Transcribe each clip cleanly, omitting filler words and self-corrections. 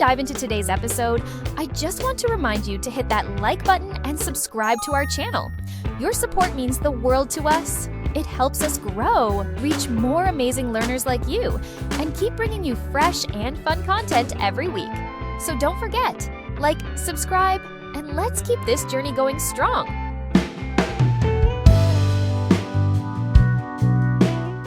dive into today's episode, I just want to remind you to hit that like button and subscribe to our channel. Your support means the world to us. It helps us grow, reach more amazing learners like you, and keep bringing you fresh and fun content every week. So don't forget, like, subscribe, and let's keep this journey going strong.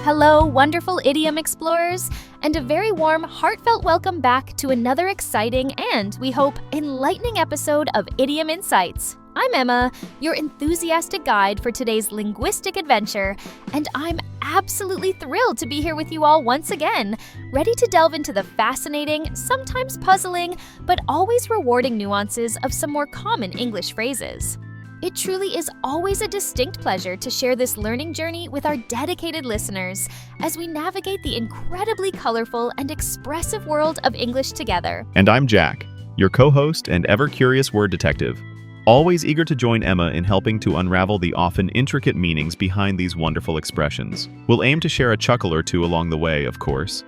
Hello, wonderful idiom explorers, and a very warm, heartfelt welcome back to another exciting and, we hope, enlightening episode of Idiom Insights. I'm Emma, your enthusiastic guide for today's linguistic adventure, and I'm absolutely thrilled to be here with you all once again, ready to delve into the fascinating, sometimes puzzling, but always rewarding nuances of some more common English phrases. It truly is always a distinct pleasure to share this learning journey with our dedicated listeners as we navigate the incredibly colorful and expressive world of English together. And I'm Jack, your co-host and ever-curious word detective, always eager to join Emma in helping to unravel the often intricate meanings behind these wonderful expressions. We'll aim to share a chuckle or two along the way, of course,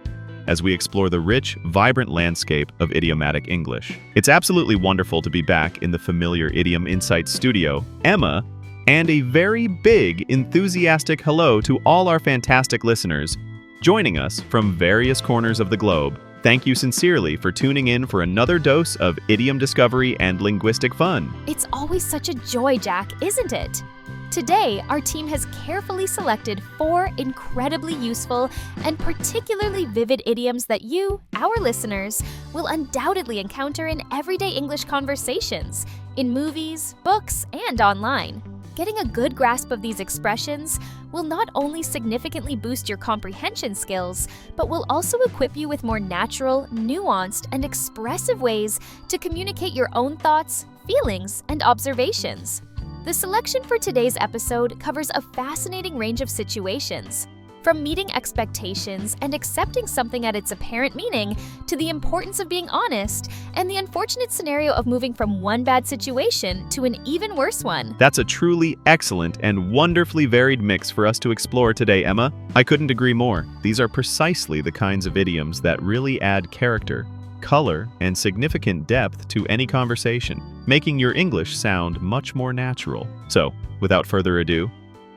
as we explore the rich, vibrant landscape of idiomatic English. It's absolutely wonderful to be back in the familiar Idiom Insights studio, Emma, and a very big, enthusiastic hello to all our fantastic listeners joining us from various corners of the globe. Thank you sincerely for tuning in for another dose of idiom discovery and linguistic fun. It's always such a joy, Jack, isn't it? Today, our team has carefully selected 4 incredibly useful and particularly vivid idioms that you, our listeners, will undoubtedly encounter in everyday English conversations, in movies, books, and online. Getting a good grasp of these expressions will not only significantly boost your comprehension skills, but will also equip you with more natural, nuanced, and expressive ways to communicate your own thoughts, feelings, and observations. The selection for today's episode covers a fascinating range of situations, from meeting expectations and accepting something at its apparent meaning to the importance of being honest and the unfortunate scenario of moving from one bad situation to an even worse one. That's a truly excellent and wonderfully varied mix for us to explore today, Emma. I couldn't agree more. These are precisely the kinds of idioms that really add character, color, and significant depth to any conversation, making your English sound much more natural. So, without further ado,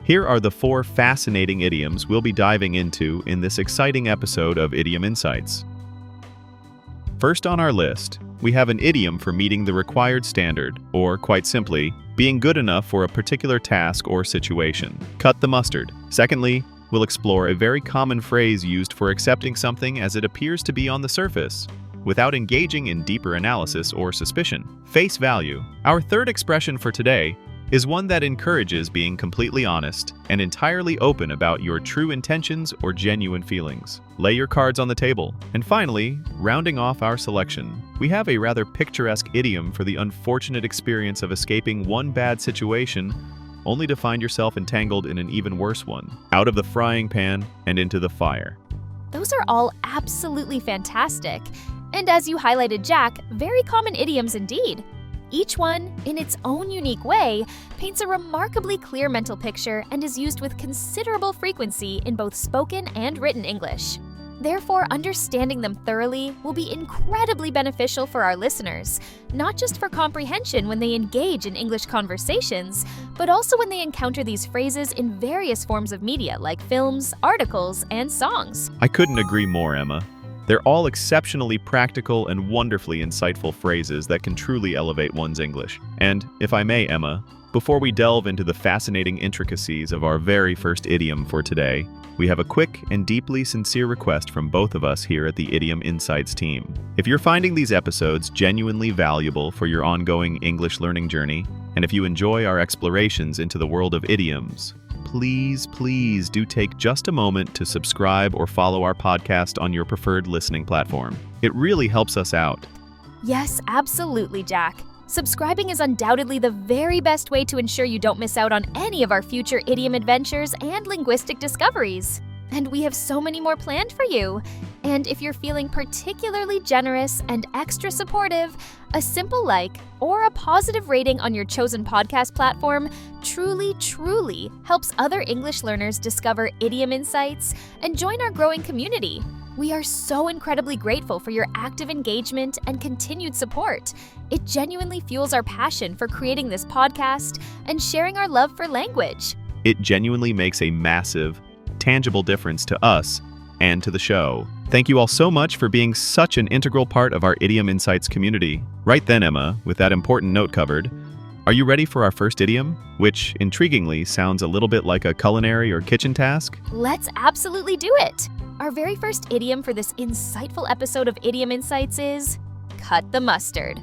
here are the 4 fascinating idioms we'll be diving into in this exciting episode of Idiom Insights. First on our list, we have an idiom for meeting the required standard, or quite simply, being good enough for a particular task or situation. Cut the mustard. Secondly, we'll explore a very common phrase used for accepting something as it appears to be on the surface, without engaging in deeper analysis or suspicion. Face value. Our third expression for today is one that encourages being completely honest and entirely open about your true intentions or genuine feelings. Lay your cards on the table. And finally, rounding off our selection, we have a rather picturesque idiom for the unfortunate experience of escaping one bad situation only to find yourself entangled in an even worse one. Out of the frying pan and into the fire. Those are all absolutely fantastic. And as you highlighted, Jack, very common idioms indeed. Each one, in its own unique way, paints a remarkably clear mental picture and is used with considerable frequency in both spoken and written English. Therefore, understanding them thoroughly will be incredibly beneficial for our listeners, not just for comprehension when they engage in English conversations, but also when they encounter these phrases in various forms of media like films, articles, and songs. I couldn't agree more, Emma. They're all exceptionally practical and wonderfully insightful phrases that can truly elevate one's English. And, if I may, Emma, before we delve into the fascinating intricacies of our very first idiom for today, we have a quick and deeply sincere request from both of us here at the Idiom Insights team. If you're finding these episodes genuinely valuable for your ongoing English learning journey, and if you enjoy our explorations into the world of idioms, please do take just a moment to subscribe or follow our podcast on your preferred listening platform. It really helps us out. Yes, absolutely, Jack. Subscribing is undoubtedly the very best way to ensure you don't miss out on any of our future idiom adventures and linguistic discoveries. And we have so many more planned for you. And if you're feeling particularly generous and extra supportive, a simple like or a positive rating on your chosen podcast platform truly helps other English learners discover idiom insights and join our growing community. We are so incredibly grateful for your active engagement and continued support. It genuinely fuels our passion for creating this podcast and sharing our love for language. It genuinely makes a massive, tangible difference to us and to the show. Thank you all so much for being such an integral part of our Idiom Insights community. Right then, Emma, with that important note covered, are you ready for our first idiom, which intriguingly sounds a little bit like a culinary or kitchen task? Let's absolutely do it! Our very first idiom for this insightful episode of Idiom Insights is cut the mustard.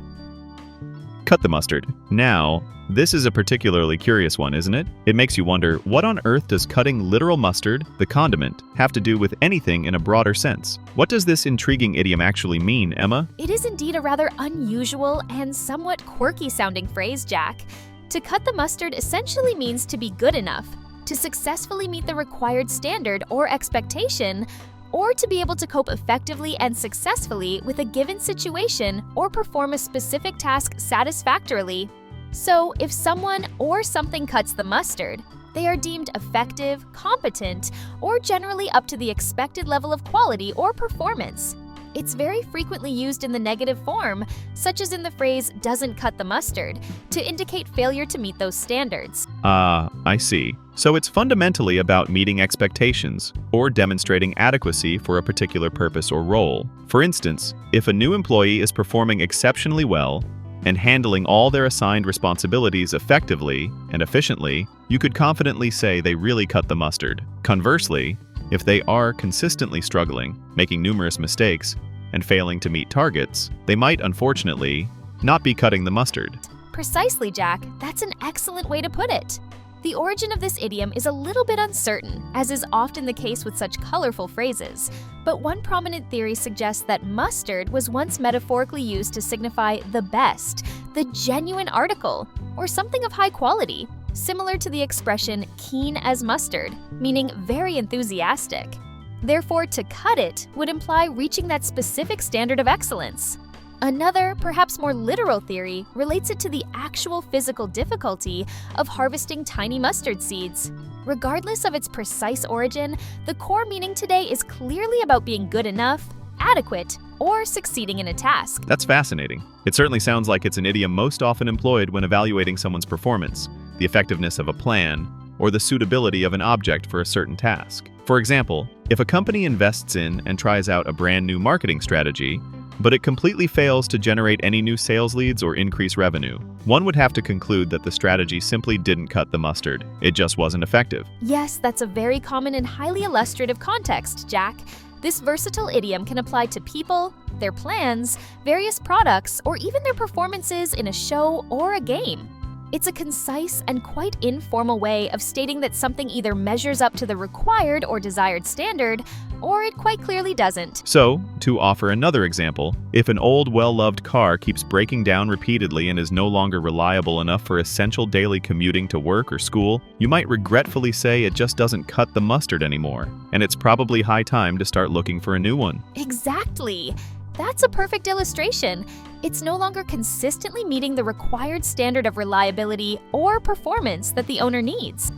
Cut the mustard. Now, this is a particularly curious one, isn't it? It makes you wonder, what on earth does cutting literal mustard, the condiment, have to do with anything in a broader sense? What does this intriguing idiom actually mean, Emma? It is indeed a rather unusual and somewhat quirky-sounding phrase, Jack. To cut the mustard essentially means to be good enough, to successfully meet the required standard or expectation, or to be able to cope effectively and successfully with a given situation or perform a specific task satisfactorily. So, if someone or something cuts the mustard, they are deemed effective, competent, or generally up to the expected level of quality or performance. It's very frequently used in the negative form, such as in the phrase "doesn't cut the mustard," to indicate failure to meet those standards. I see. So it's fundamentally about meeting expectations or demonstrating adequacy for a particular purpose or role. For instance, if a new employee is performing exceptionally well and handling all their assigned responsibilities effectively and efficiently, you could confidently say they really cut the mustard. Conversely, if they are consistently struggling, making numerous mistakes, and failing to meet targets, they might, unfortunately, not be cutting the mustard. Precisely, Jack. That's an excellent way to put it. The origin of this idiom is a little bit uncertain, as is often the case with such colorful phrases, but one prominent theory suggests that mustard was once metaphorically used to signify the best, the genuine article, or something of high quality, similar to the expression keen as mustard, meaning very enthusiastic. Therefore, to cut it would imply reaching that specific standard of excellence. Another, perhaps more literal theory relates it to the actual physical difficulty of harvesting tiny mustard seeds. Regardless of its precise origin, the core meaning today is clearly about being good enough, adequate, or succeeding in a task. That's fascinating. It certainly sounds like it's an idiom most often employed when evaluating someone's performance, the effectiveness of a plan, or the suitability of an object for a certain task. For example, if a company invests in and tries out a brand new marketing strategy, but it completely fails to generate any new sales leads or increase revenue, one would have to conclude that the strategy simply didn't cut the mustard. It just wasn't effective. Yes, that's a very common and highly illustrative context, Jack. This versatile idiom can apply to people, their plans, various products, or even their performances in a show or a game. It's a concise and quite informal way of stating that something either measures up to the required or desired standard, or it quite clearly doesn't. So, to offer another example, if an old, well-loved car keeps breaking down repeatedly and is no longer reliable enough for essential daily commuting to work or school, you might regretfully say it just doesn't cut the mustard anymore, and it's probably high time to start looking for a new one. Exactly! That's a perfect illustration. It's no longer consistently meeting the required standard of reliability or performance that the owner needs.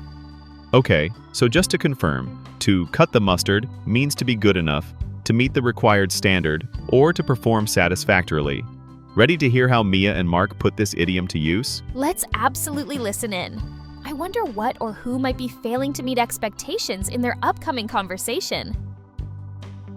Okay, so just to confirm, to cut the mustard means to be good enough, to meet the required standard, or to perform satisfactorily. Ready to hear how Mia and Mark put this idiom to use? Let's absolutely listen in. I wonder what or who might be failing to meet expectations in their upcoming conversation.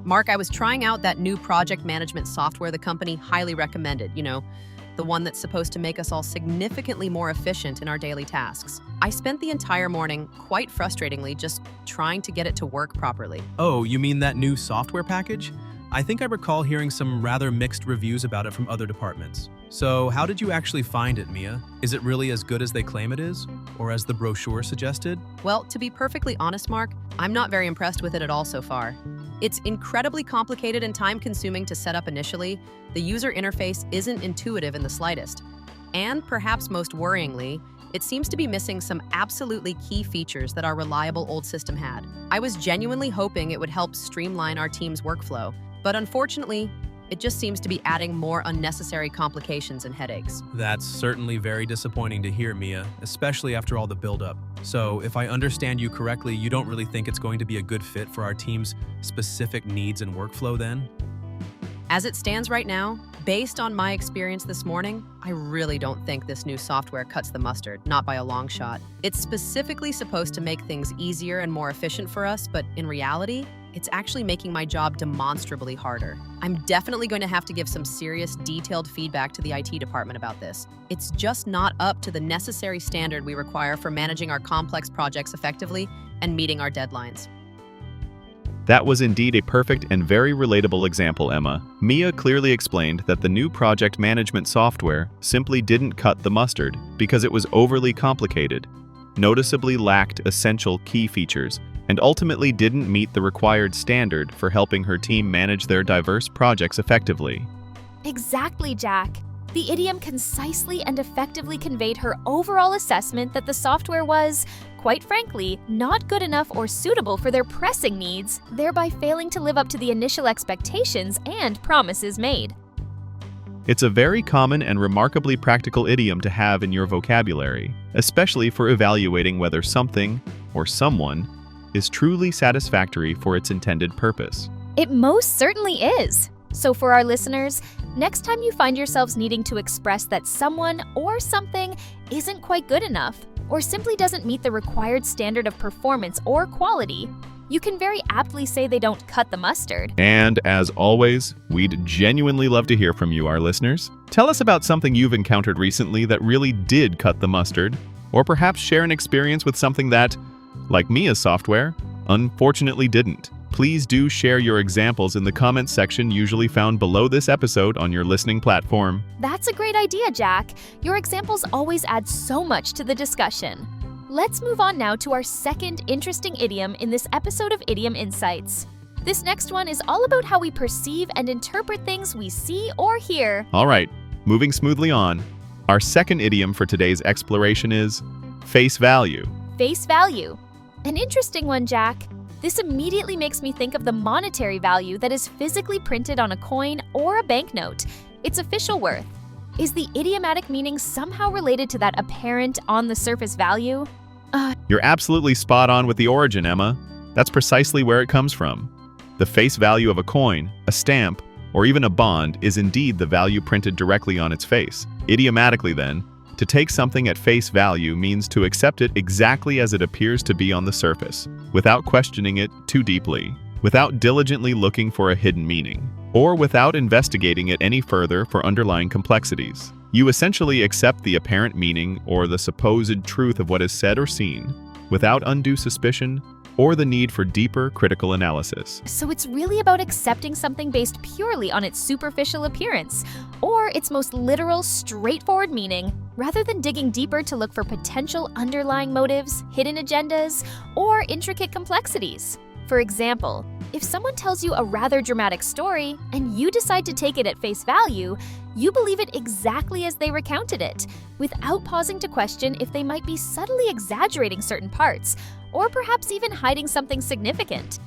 Mark, I was trying out that new project management software the company highly recommended, the one that's supposed to make us all significantly more efficient in our daily tasks. I spent the entire morning, quite frustratingly, just trying to get it to work properly. Oh, you mean that new software package? I think I recall hearing some rather mixed reviews about it from other departments. So how did you actually find it, Mia? Is it really as good as they claim it is? Or as the brochure suggested? Well, to be perfectly honest, Mark, I'm not very impressed with it at all so far. It's incredibly complicated and time-consuming to set up initially. The user interface isn't intuitive in the slightest. And perhaps most worryingly, it seems to be missing some absolutely key features that our reliable old system had. I was genuinely hoping it would help streamline our team's workflow, but unfortunately, It just seems to be adding more unnecessary complications and headaches. That's certainly very disappointing to hear, Mia, especially after all the buildup. So, if I understand you correctly, you don't really think it's going to be a good fit for our team's specific needs and workflow then? As it stands right now, based on my experience this morning, I really don't think this new software cuts the mustard, not by a long shot. It's specifically supposed to make things easier and more efficient for us, but in reality, it's actually making my job demonstrably harder. I'm definitely going to have to give some serious, detailed feedback to the IT department about this. It's just not up to the necessary standard we require for managing our complex projects effectively and meeting our deadlines. That was indeed a perfect and very relatable example, Emma. Mia clearly explained that the new project management software simply didn't cut the mustard because it was overly complicated, noticeably lacked essential key features, and ultimately didn't meet the required standard for helping her team manage their diverse projects effectively. Exactly, Jack. The idiom concisely and effectively conveyed her overall assessment that the software was, quite frankly, not good enough or suitable for their pressing needs, thereby failing to live up to the initial expectations and promises made. It's a very common and remarkably practical idiom to have in your vocabulary, especially for evaluating whether something or someone is truly satisfactory for its intended purpose. It most certainly is. So for our listeners, next time you find yourselves needing to express that someone or something isn't quite good enough, or simply doesn't meet the required standard of performance or quality, you can very aptly say they don't cut the mustard. And as always, we'd genuinely love to hear from you, our listeners. Tell us about something you've encountered recently that really did cut the mustard, or perhaps share an experience with something that, like Mia's software, unfortunately didn't. Please do share your examples in the comments section usually found below this episode on your listening platform. That's a great idea, Jack. Your examples always add so much to the discussion. Let's move on now to our second interesting idiom in this episode of Idiom Insights. This next one is all about how we perceive and interpret things we see or hear. All right, moving smoothly on. Our second idiom for today's exploration is face value. Face value. An interesting one, Jack. This immediately makes me think of the monetary value that is physically printed on a coin or a banknote, its official worth. Is the idiomatic meaning somehow related to that apparent on-the-surface value? You're absolutely spot on with the origin, Emma. That's precisely where it comes from. The face value of a coin, a stamp, or even a bond is indeed the value printed directly on its face. Idiomatically, then, to take something at face value means to accept it exactly as it appears to be on the surface, without questioning it too deeply, without diligently looking for a hidden meaning, or without investigating it any further for underlying complexities. You essentially accept the apparent meaning or the supposed truth of what is said or seen, without undue suspicion or the need for deeper critical analysis. So it's really about accepting something based purely on its superficial appearance, or its most literal, straightforward meaning, rather than digging deeper to look for potential underlying motives, hidden agendas, or intricate complexities. For example, if someone tells you a rather dramatic story and you decide to take it at face value, you believe it exactly as they recounted it, without pausing to question if they might be subtly exaggerating certain parts, or perhaps even hiding something significant.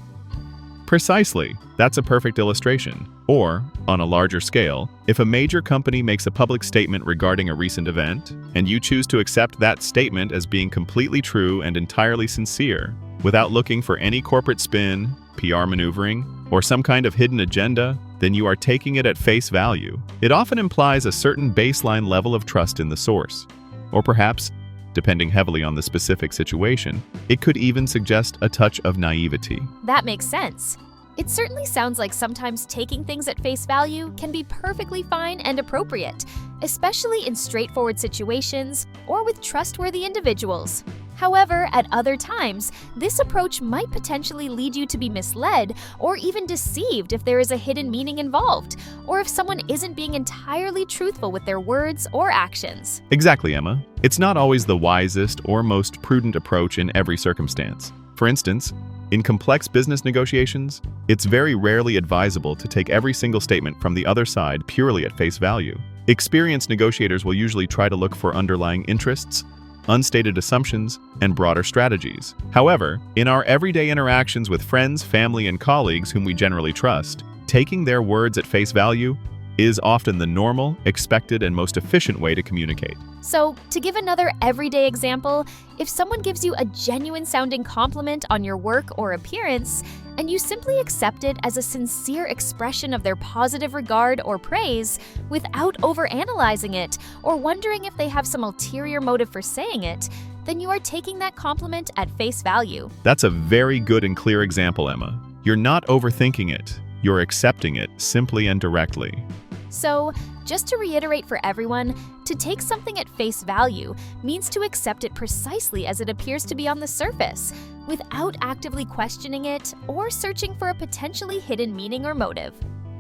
Precisely. That's a perfect illustration. Or, on a larger scale, if a major company makes a public statement regarding a recent event, and you choose to accept that statement as being completely true and entirely sincere, without looking for any corporate spin, PR maneuvering, or some kind of hidden agenda, then you are taking it at face value. It often implies a certain baseline level of trust in the source. Or perhaps, depending heavily on the specific situation, it could even suggest a touch of naivety. That makes sense. It certainly sounds like sometimes taking things at face value can be perfectly fine and appropriate, especially in straightforward situations or with trustworthy individuals. However, at other times, this approach might potentially lead you to be misled or even deceived if there is a hidden meaning involved, or if someone isn't being entirely truthful with their words or actions. Exactly, Emma. It's not always the wisest or most prudent approach in every circumstance. For instance, in complex business negotiations, it's very rarely advisable to take every single statement from the other side purely at face value. Experienced negotiators will usually try to look for underlying interests, unstated assumptions, and broader strategies. However, in our everyday interactions with friends, family, and colleagues whom we generally trust, Taking their words at face value is often the normal, expected, and most efficient way to communicate. So, to give another everyday example, if someone gives you a genuine-sounding compliment on your work or appearance, and you simply accept it as a sincere expression of their positive regard or praise without overanalyzing it or wondering if they have some ulterior motive for saying it, then you are taking that compliment at face value. That's a very good and clear example, Emma. You're not overthinking it. You're accepting it simply and directly. So, just to reiterate for everyone, to take something at face value means to accept it precisely as it appears to be on the surface, without actively questioning it or searching for a potentially hidden meaning or motive.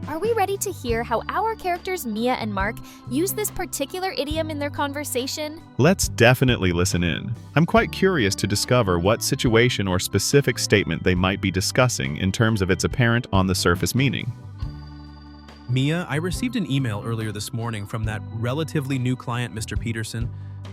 Are we ready to hear how our characters Mia and Mark use this particular idiom in their conversation? Let's definitely listen in. I'm quite curious to discover what situation or specific statement they might be discussing in terms of its apparent on-the-surface meaning. Mia, I received an email earlier this morning from that relatively new client, Mr. Peterson,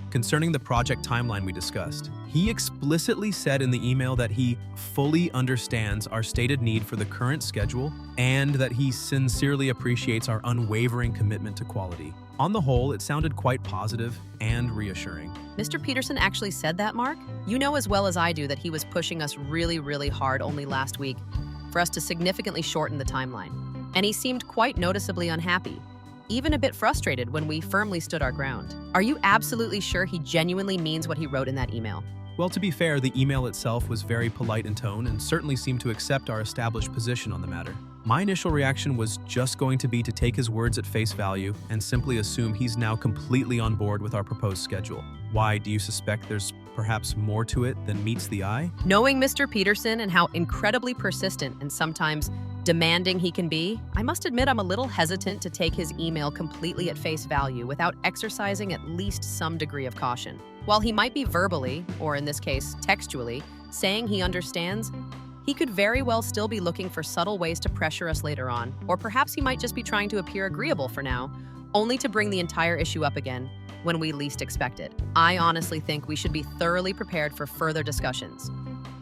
concerning the project timeline we discussed. He explicitly said in the email that he fully understands our stated need for the current schedule and that he sincerely appreciates our unwavering commitment to quality. On the whole, it sounded quite positive and reassuring. Mr. Peterson actually said that, Mark? You know as well as I do that he was pushing us really hard only last week for us to significantly shorten the timeline. And he seemed quite noticeably unhappy, even a bit frustrated when we firmly stood our ground. Are you absolutely sure he genuinely means what he wrote in that email? Well, to be fair, the email itself was very polite in tone and certainly seemed to accept our established position on the matter. My initial reaction was just going to be to take his words at face value and simply assume he's now completely on board with our proposed schedule. Why, do you suspect there's perhaps more to it than meets the eye? Knowing Mr. Peterson and how incredibly persistent and sometimes demanding he can be, I must admit I'm a little hesitant to take his email completely at face value without exercising at least some degree of caution. While he might be verbally, or in this case textually, saying he understands, he could very well still be looking for subtle ways to pressure us later on, or perhaps he might just be trying to appear agreeable for now, only to bring the entire issue up again when we least expect it. I honestly think we should be thoroughly prepared for further discussions,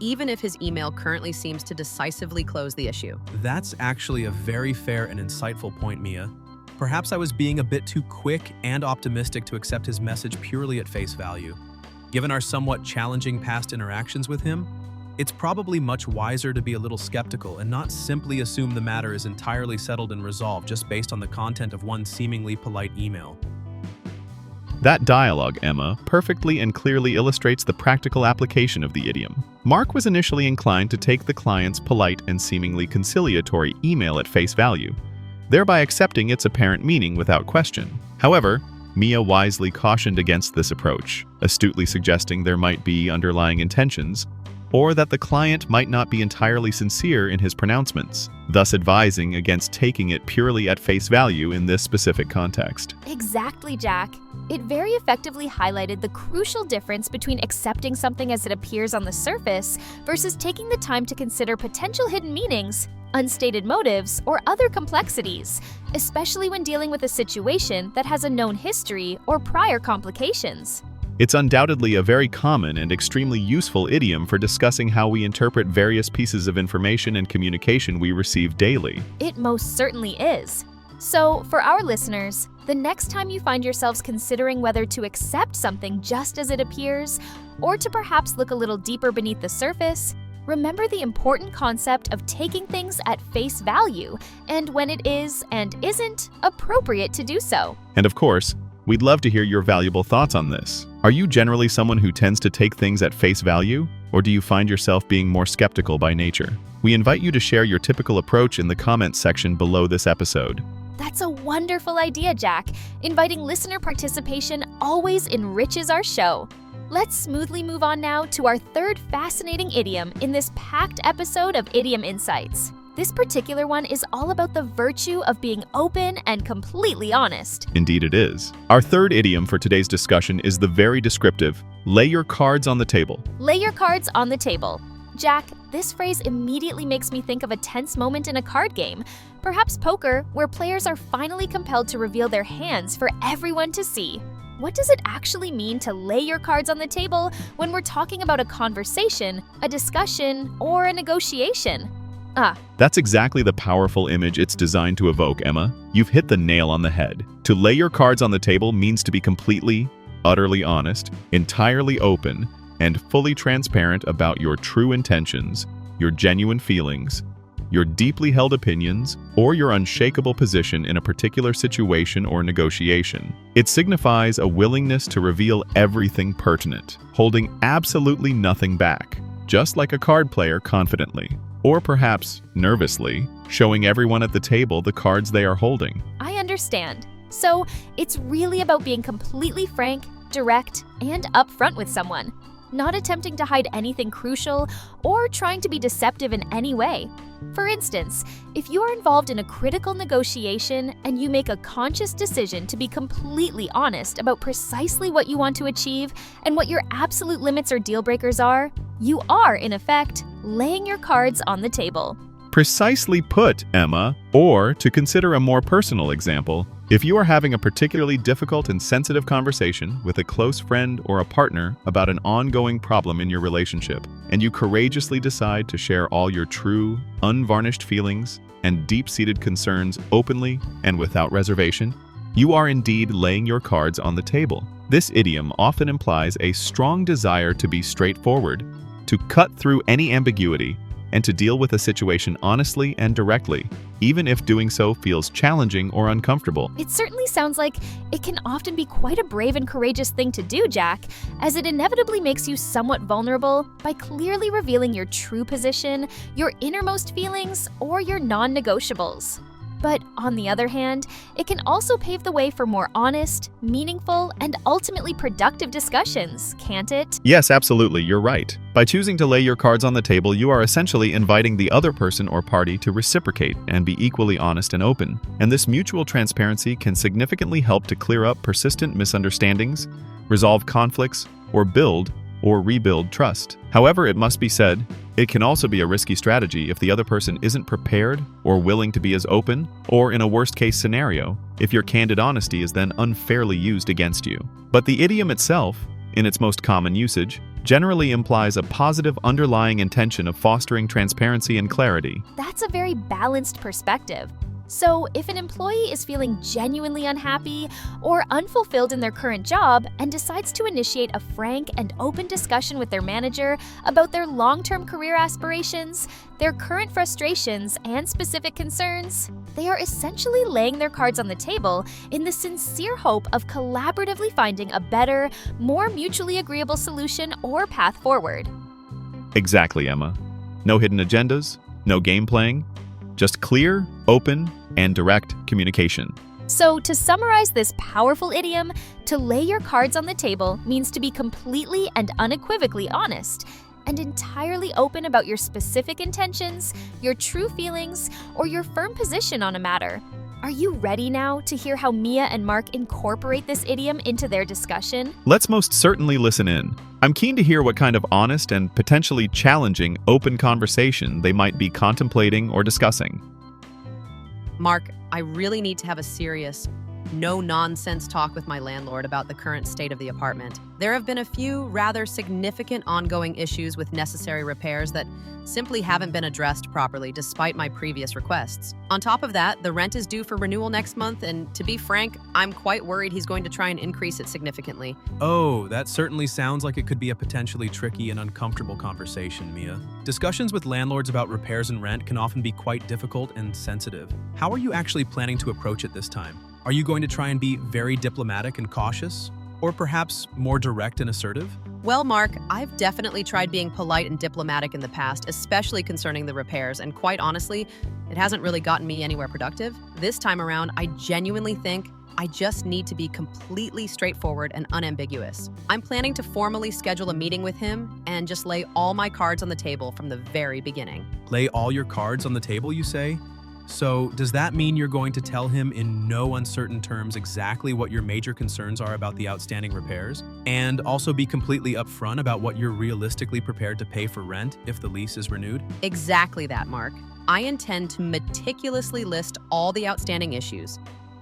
even if his email currently seems to decisively close the issue. That's actually a very fair and insightful point, Mia. Perhaps I was being a bit too quick and optimistic to accept his message purely at face value. Given our somewhat challenging past interactions with him, it's probably much wiser to be a little skeptical and not simply assume the matter is entirely settled and resolved just based on the content of one seemingly polite email. That dialogue, Emma, perfectly and clearly illustrates the practical application of the idiom. Mark was initially inclined to take the client's polite and seemingly conciliatory email at face value, thereby accepting its apparent meaning without question. However, Mia wisely cautioned against this approach, astutely suggesting there might be underlying intentions, or that the client might not be entirely sincere in his pronouncements, thus advising against taking it purely at face value in this specific context. Exactly, Jack. It very effectively highlighted the crucial difference between accepting something as it appears on the surface versus taking the time to consider potential hidden meanings, unstated motives, or other complexities, especially when dealing with a situation that has a known history or prior complications. It's undoubtedly a very common and extremely useful idiom for discussing how we interpret various pieces of information and communication we receive daily. It most certainly is. So, for our listeners, the next time you find yourselves considering whether to accept something just as it appears, or to perhaps look a little deeper beneath the surface, remember the important concept of taking things at face value, and when it is and isn't appropriate to do so. And of course, we'd love to hear your valuable thoughts on this. Are you generally someone who tends to take things at face value, or do you find yourself being more skeptical by nature? We invite you to share your typical approach in the comments section below this episode. That's a wonderful idea, Jack. Inviting listener participation always enriches our show. Let's smoothly move on now to our third fascinating idiom in this packed episode of Idiom Insights. This particular one is all about the virtue of being open and completely honest. Indeed it is. Our third idiom for today's discussion is the very descriptive, lay your cards on the table. Lay your cards on the table. Jack, this phrase immediately makes me think of a tense moment in a card game, perhaps poker, where players are finally compelled to reveal their hands for everyone to see. What does it actually mean to lay your cards on the table when we're talking about a conversation, a discussion, or a negotiation? Ah, That's exactly the powerful image it's designed to evoke, Emma. You've hit the nail on the head. To lay your cards on the table means to be completely, utterly honest, entirely open, and fully transparent about your true intentions, your genuine feelings, your deeply held opinions, or your unshakable position in a particular situation or negotiation. It signifies a willingness to reveal everything pertinent, holding absolutely nothing back, just like a card player confidently, or perhaps nervously, showing everyone at the table the cards they are holding. I understand. So, it's really about being completely frank, direct, and upfront with someone, not attempting to hide anything crucial or trying to be deceptive in any way. For instance, if you are involved in a critical negotiation and you make a conscious decision to be completely honest about precisely what you want to achieve and what your absolute limits or deal breakers are, you are, in effect, laying your cards on the table. Precisely put, Emma. Or, to consider a more personal example, if you are having a particularly difficult and sensitive conversation with a close friend or a partner about an ongoing problem in your relationship, and you courageously decide to share all your true, unvarnished feelings and deep-seated concerns openly and without reservation, you are indeed laying your cards on the table. This idiom often implies a strong desire to be straightforward, to cut through any ambiguity, and to deal with a situation honestly and directly, even if doing so feels challenging or uncomfortable. It certainly sounds like it can often be quite a brave and courageous thing to do, Jack, as it inevitably makes you somewhat vulnerable by clearly revealing your true position, your innermost feelings, or your non-negotiables. But on the other hand, it can also pave the way for more honest, meaningful, and ultimately productive discussions, can't it? Yes, absolutely, you're right. By choosing to lay your cards on the table, you are essentially inviting the other person or party to reciprocate and be equally honest and open. And this mutual transparency can significantly help to clear up persistent misunderstandings, resolve conflicts, or build or rebuild trust. However, it must be said, it can also be a risky strategy if the other person isn't prepared or willing to be as open, or in a worst-case scenario, if your candid honesty is then unfairly used against you. But the idiom itself, in its most common usage, generally implies a positive underlying intention of fostering transparency and clarity. That's a very balanced perspective. So, if an employee is feeling genuinely unhappy or unfulfilled in their current job and decides to initiate a frank and open discussion with their manager about their long-term career aspirations, their current frustrations, and specific concerns, they are essentially laying their cards on the table in the sincere hope of collaboratively finding a better, more mutually agreeable solution or path forward. Exactly, Emma. No hidden agendas, no game playing, just clear, open, and direct communication. So, to summarize this powerful idiom, to lay your cards on the table means to be completely and unequivocally honest and entirely open about your specific intentions, your true feelings, or your firm position on a matter. Are you ready now to hear how Mia and Mark incorporate this idiom into their discussion? Let's most certainly listen in. I'm keen to hear what kind of honest and potentially challenging open conversation they might be contemplating or discussing. Mark, I really need to have a serious, no-nonsense talk with my landlord about the current state of the apartment. There have been a few rather significant ongoing issues with necessary repairs that simply haven't been addressed properly despite my previous requests. On top of that, the rent is due for renewal next month, and to be frank, I'm quite worried he's going to try and increase it significantly. Oh, that certainly sounds like it could be a potentially tricky and uncomfortable conversation, Mia. Discussions with landlords about repairs and rent can often be quite difficult and sensitive. How are you actually planning to approach it this time? Are you going to try and be very diplomatic and cautious? Or perhaps more direct and assertive? Well, Mark, I've definitely tried being polite and diplomatic in the past, especially concerning the repairs, and quite honestly, it hasn't really gotten me anywhere productive. This time around, I genuinely think I just need to be completely straightforward and unambiguous. I'm planning to formally schedule a meeting with him and just lay all my cards on the table from the very beginning. Lay all your cards on the table, you say? So, does that mean you're going to tell him in no uncertain terms exactly what your major concerns are about the outstanding repairs? And also be completely upfront about what you're realistically prepared to pay for rent if the lease is renewed? Exactly that, Mark. I intend to meticulously list all the outstanding issues,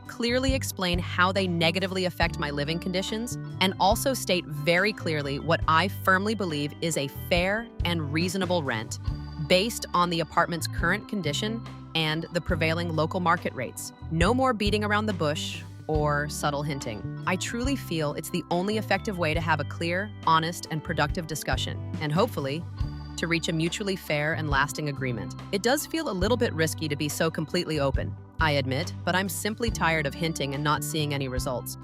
clearly explain how they negatively affect my living conditions, and also state very clearly what I firmly believe is a fair and reasonable rent, based on the apartment's current condition and the prevailing local market rates. No more beating around the bush or subtle hinting. I truly feel it's the only effective way to have a clear, honest, and productive discussion, and hopefully, to reach a mutually fair and lasting agreement. It does feel a little bit risky to be so completely open, I admit, but I'm simply tired of hinting and not seeing any results.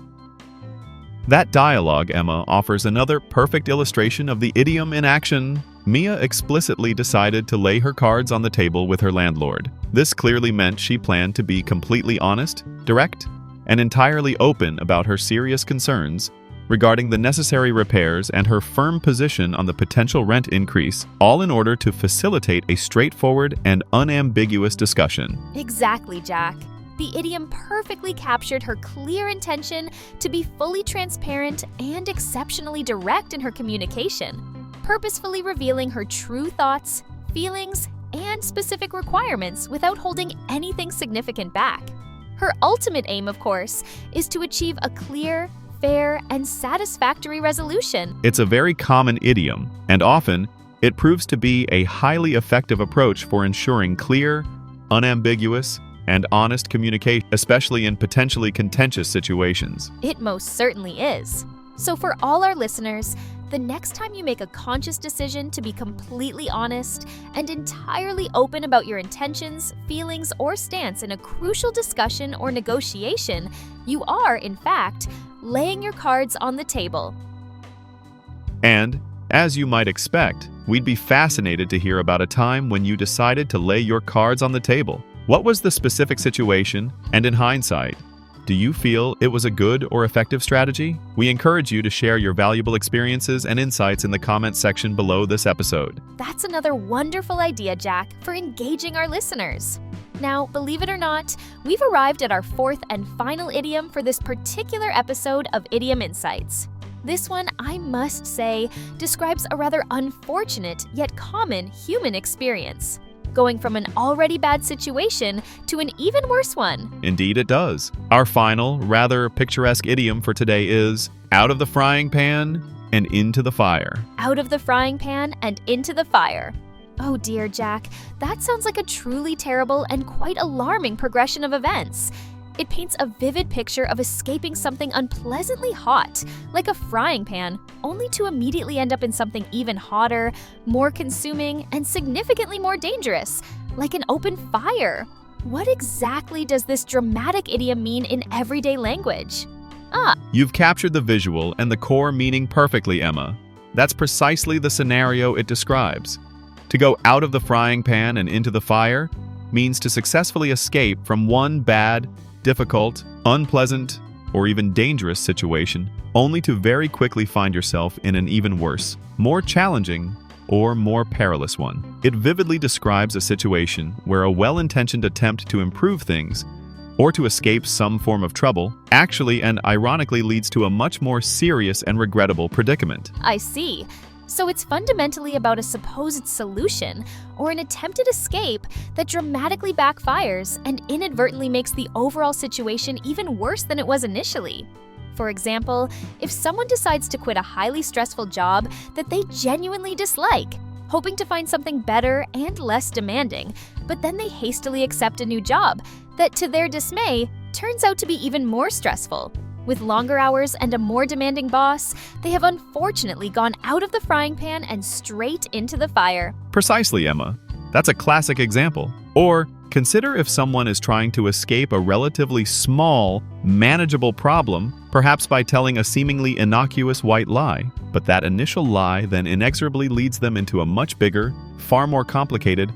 That dialogue, Emma, offers another perfect illustration of the idiom in action. Mia explicitly decided to lay her cards on the table with her landlord. This clearly meant she planned to be completely honest, direct, and entirely open about her serious concerns regarding the necessary repairs and her firm position on the potential rent increase, all in order to facilitate a straightforward and unambiguous discussion. Exactly, Jack. The idiom perfectly captured her clear intention to be fully transparent and exceptionally direct in her communication, purposefully revealing her true thoughts, feelings, and specific requirements without holding anything significant back. Her ultimate aim, of course, is to achieve a clear, fair, and satisfactory resolution. It's a very common idiom, and often it proves to be a highly effective approach for ensuring clear, unambiguous, and honest communication, especially in potentially contentious situations. It most certainly is. So for all our listeners, the next time you make a conscious decision to be completely honest and entirely open about your intentions, feelings, or stance in a crucial discussion or negotiation, you are, in fact, laying your cards on the table. And, as you might expect, we'd be fascinated to hear about a time when you decided to lay your cards on the table. What was the specific situation, and in hindsight, do you feel it was a good or effective strategy? We encourage you to share your valuable experiences and insights in the comments section below this episode. That's another wonderful idea, Jack, for engaging our listeners. Now, believe it or not, we've arrived at our fourth and final idiom for this particular episode of Idiom Insights. This one, I must say, describes a rather unfortunate yet common human experience, going from an already bad situation to an even worse one. Indeed it does. Our final, rather picturesque idiom for today is out of the frying pan and into the fire. Out of the frying pan and into the fire. Oh dear, Jack, that sounds like a truly terrible and quite alarming progression of events. It paints a vivid picture of escaping something unpleasantly hot, like a frying pan, only to immediately end up in something even hotter, more consuming, and significantly more dangerous, like an open fire. What exactly does this dramatic idiom mean in everyday language? You've captured the visual and the core meaning perfectly, Emma. That's precisely the scenario it describes. To go out of the frying pan and into the fire means to successfully escape from one bad, difficult, unpleasant, or even dangerous situation, only to very quickly find yourself in an even worse, more challenging, or more perilous one. It vividly describes a situation where a well-intentioned attempt to improve things or to escape some form of trouble actually and ironically leads to a much more serious and regrettable predicament. I see. So it's fundamentally about a supposed solution or an attempted escape that dramatically backfires and inadvertently makes the overall situation even worse than it was initially. For example, if someone decides to quit a highly stressful job that they genuinely dislike, hoping to find something better and less demanding, but then they hastily accept a new job that, to their dismay, turns out to be even more stressful. With longer hours and a more demanding boss, they have unfortunately gone out of the frying pan and straight into the fire. Precisely, Emma. That's a classic example. Or consider if someone is trying to escape a relatively small, manageable problem, perhaps by telling a seemingly innocuous white lie. But that initial lie then inexorably leads them into a much bigger, far more complicated,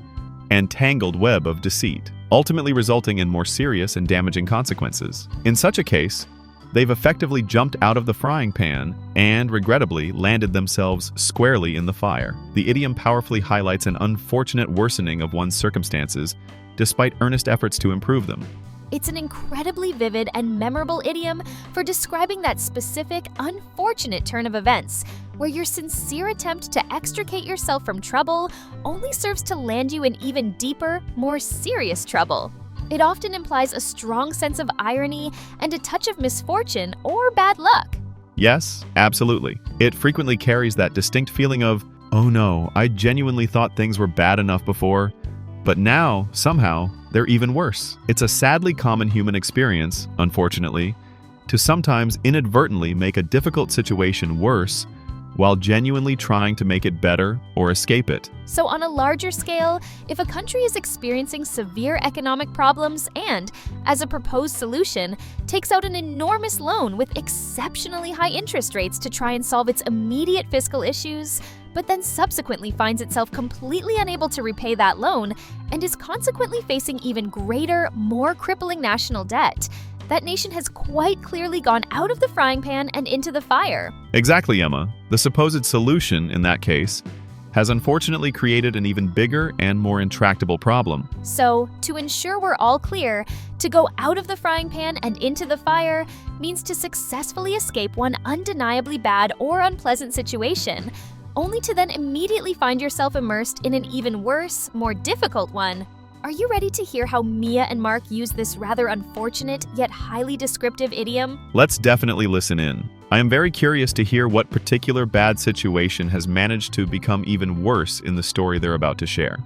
and tangled web of deceit, ultimately resulting in more serious and damaging consequences. In such a case, they've effectively jumped out of the frying pan and, regrettably, landed themselves squarely in the fire. The idiom powerfully highlights an unfortunate worsening of one's circumstances, despite earnest efforts to improve them. It's an incredibly vivid and memorable idiom for describing that specific, unfortunate turn of events, where your sincere attempt to extricate yourself from trouble only serves to land you in even deeper, more serious trouble. It often implies a strong sense of irony and a touch of misfortune or bad luck. Yes, absolutely. It frequently carries that distinct feeling of Oh no, I genuinely thought things were bad enough before, but now, somehow, they're even worse. It's a sadly common human experience, unfortunately, to sometimes inadvertently make a difficult situation worse while genuinely trying to make it better or escape it. So on a larger scale, if a country is experiencing severe economic problems and, as a proposed solution, takes out an enormous loan with exceptionally high interest rates to try and solve its immediate fiscal issues, but then subsequently finds itself completely unable to repay that loan and is consequently facing even greater, more crippling national debt, that nation has quite clearly gone out of the frying pan and into the fire. Exactly, Emma. The supposed solution, in that case, has unfortunately created an even bigger and more intractable problem. So, to ensure we're all clear, to go out of the frying pan and into the fire means to successfully escape one undeniably bad or unpleasant situation, only to then immediately find yourself immersed in an even worse, more difficult one. Are you ready to hear how Mia and Mark use this rather unfortunate yet highly descriptive idiom? Let's definitely listen in. I am very curious to hear what particular bad situation has managed to become even worse in the story they're about to share.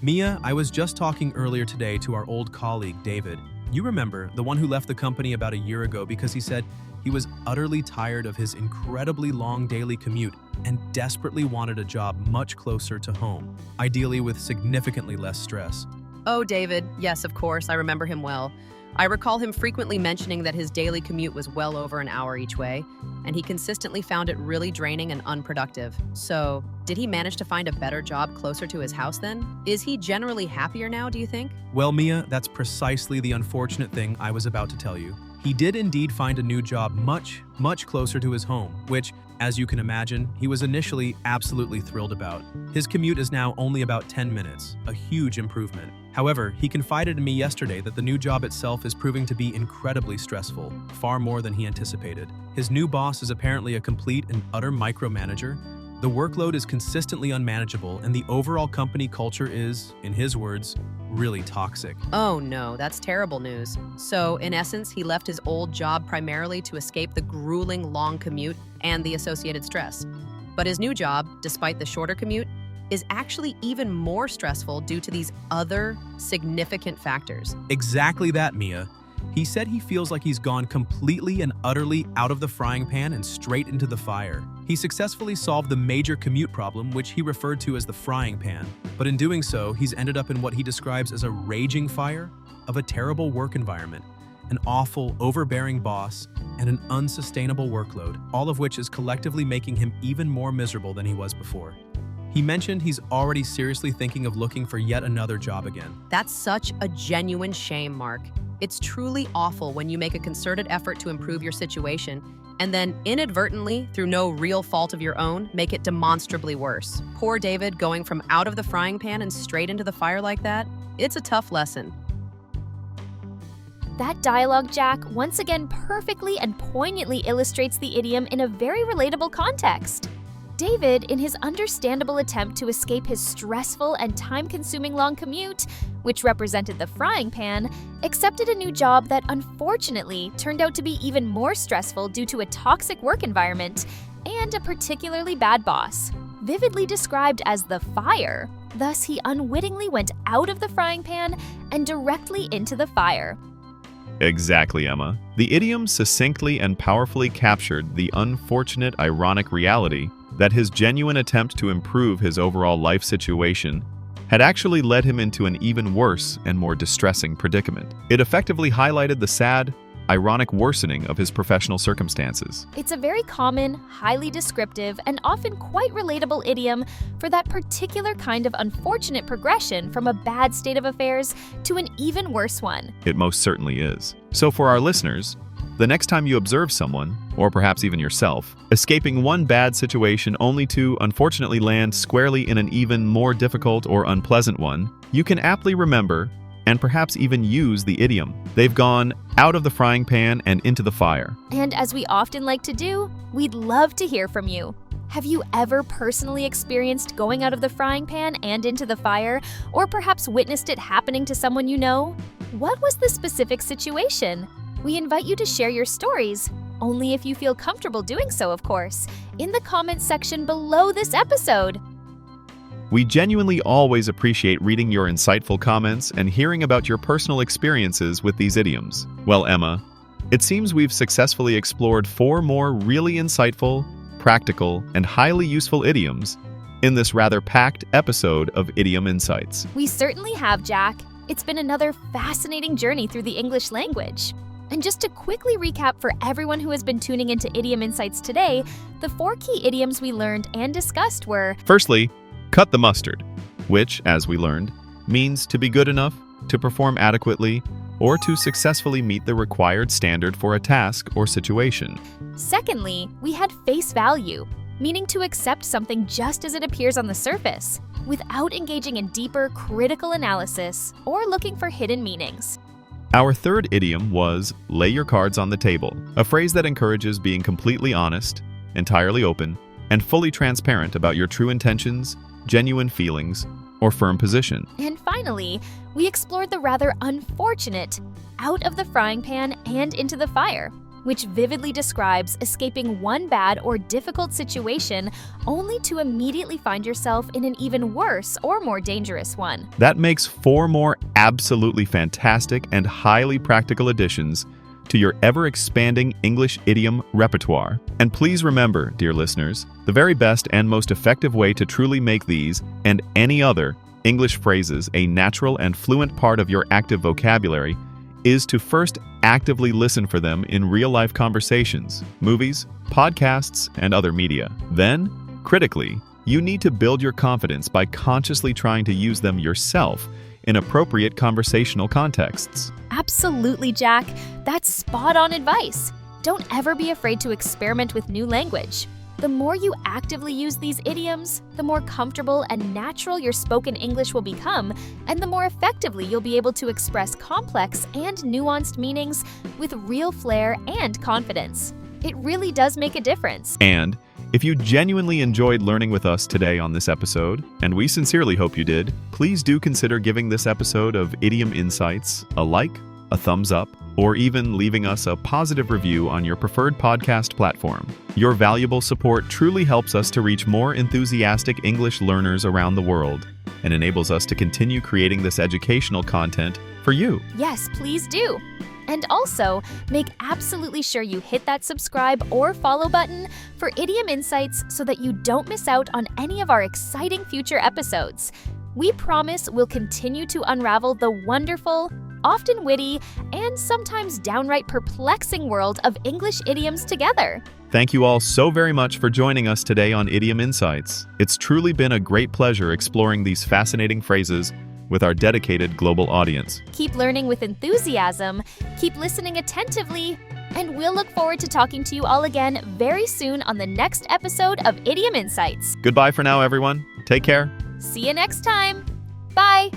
Mia, I was just talking earlier today to our old colleague, David. You remember, the one who left the company about a year ago because he said he was utterly tired of his incredibly long daily commute and desperately wanted a job much closer to home, ideally with significantly less stress. Oh, David. Yes, of course. I remember him well. I recall him frequently mentioning that his daily commute was well over an hour each way, and he consistently found it really draining and unproductive. So, did he manage to find a better job closer to his house then? Is he generally happier now, do you think? Well, Mia, that's precisely the unfortunate thing I was about to tell you. He did indeed find a new job much closer to his home, which, as you can imagine, he was initially absolutely thrilled about. His commute is now only about 10 minutes, a huge improvement. However, he confided in me yesterday that the new job itself is proving to be incredibly stressful, far more than he anticipated. His new boss is apparently a complete and utter micromanager. The workload is consistently unmanageable, and the overall company culture is, in his words, really toxic. Oh no, that's terrible news. So, in essence, he left his old job primarily to escape the grueling long commute and the associated stress. But his new job, despite the shorter commute, is actually even more stressful due to these other significant factors. Exactly that, Mia. He said he feels like he's gone completely and utterly out of the frying pan and straight into the fire. He successfully solved the major commute problem, which he referred to as the frying pan. But in doing so, he's ended up in what he describes as a raging fire of a terrible work environment, an awful, overbearing boss, and an unsustainable workload, all of which is collectively making him even more miserable than he was before. He mentioned he's already seriously thinking of looking for yet another job again. That's such a genuine shame, Mark. It's truly awful when you make a concerted effort to improve your situation and then inadvertently, through no real fault of your own, make it demonstrably worse. Poor David going from out of the frying pan and straight into the fire like that, it's a tough lesson. That dialogue, Jack, once again perfectly and poignantly illustrates the idiom in a very relatable context. David, in his understandable attempt to escape his stressful and time-consuming long commute, which represented the frying pan, accepted a new job that unfortunately turned out to be even more stressful due to a toxic work environment and a particularly bad boss, vividly described as the fire. Thus, he unwittingly went out of the frying pan and directly into the fire. Exactly, Emma. The idiom succinctly and powerfully captured the unfortunate, ironic reality that his genuine attempt to improve his overall life situation had actually led him into an even worse and more distressing predicament. It effectively highlighted the sad, ironic worsening of his professional circumstances. It's a very common, highly descriptive, and often quite relatable idiom for that particular kind of unfortunate progression from a bad state of affairs to an even worse one. It most certainly is. So for our listeners, the next time you observe someone, or perhaps even yourself, escaping one bad situation only to unfortunately land squarely in an even more difficult or unpleasant one, you can aptly remember and perhaps even use the idiom. They've gone out of the frying pan and into the fire. And as we often like to do, we'd love to hear from you. Have you ever personally experienced going out of the frying pan and into the fire, or perhaps witnessed it happening to someone you know? What was the specific situation? We invite you to share your stories Only if you feel comfortable doing so, of course, in the comments section below this episode. We genuinely always appreciate reading your insightful comments and hearing about your personal experiences with these idioms. Well, Emma, it seems we've successfully explored 4 more really insightful, practical, and highly useful idioms in this rather packed episode of Idiom Insights. We certainly have, Jack. It's been another fascinating journey through the English language. And just to quickly recap for everyone who has been tuning into Idiom Insights today, the 4 key idioms we learned and discussed were: firstly, cut the mustard, which, as we learned, means to be good enough, to perform adequately, or to successfully meet the required standard for a task or situation. Secondly, we had face value, meaning to accept something just as it appears on the surface, without engaging in deeper critical analysis or looking for hidden meanings. Our third idiom was lay your cards on the table, a phrase that encourages being completely honest, entirely open, and fully transparent about your true intentions, genuine feelings, or firm position. And finally, we explored the rather unfortunate out of the frying pan and into the fire, which vividly describes escaping one bad or difficult situation only to immediately find yourself in an even worse or more dangerous one. That makes 4 more absolutely fantastic and highly practical additions to your ever-expanding English idiom repertoire. And please remember, dear listeners, the very best and most effective way to truly make these and any other English phrases a natural and fluent part of your active vocabulary is to first actively listen for them in real-life conversations, movies, podcasts, and other media. Then, critically, you need to build your confidence by consciously trying to use them yourself in appropriate conversational contexts. Absolutely, Jack. That's spot-on advice. Don't ever be afraid to experiment with new language. The more you actively use these idioms, the more comfortable and natural your spoken English will become, and the more effectively you'll be able to express complex and nuanced meanings with real flair and confidence. It really does make a difference. And if you genuinely enjoyed learning with us today on this episode, and we sincerely hope you did, please do consider giving this episode of Idiom Insights a like, a thumbs up, or even leaving us a positive review on your preferred podcast platform. Your valuable support truly helps us to reach more enthusiastic English learners around the world and enables us to continue creating this educational content for you. Yes, please do. And also, make absolutely sure you hit that subscribe or follow button for Idiom Insights so that you don't miss out on any of our exciting future episodes. We promise we'll continue to unravel the wonderful, often witty, and sometimes downright perplexing world of English idioms together. Thank you all so very much for joining us today on Idiom Insights. It's truly been a great pleasure exploring these fascinating phrases with our dedicated global audience. Keep learning with enthusiasm, keep listening attentively, and we'll look forward to talking to you all again very soon on the next episode of Idiom Insights. Goodbye for now, everyone. Take care. See you next time. Bye.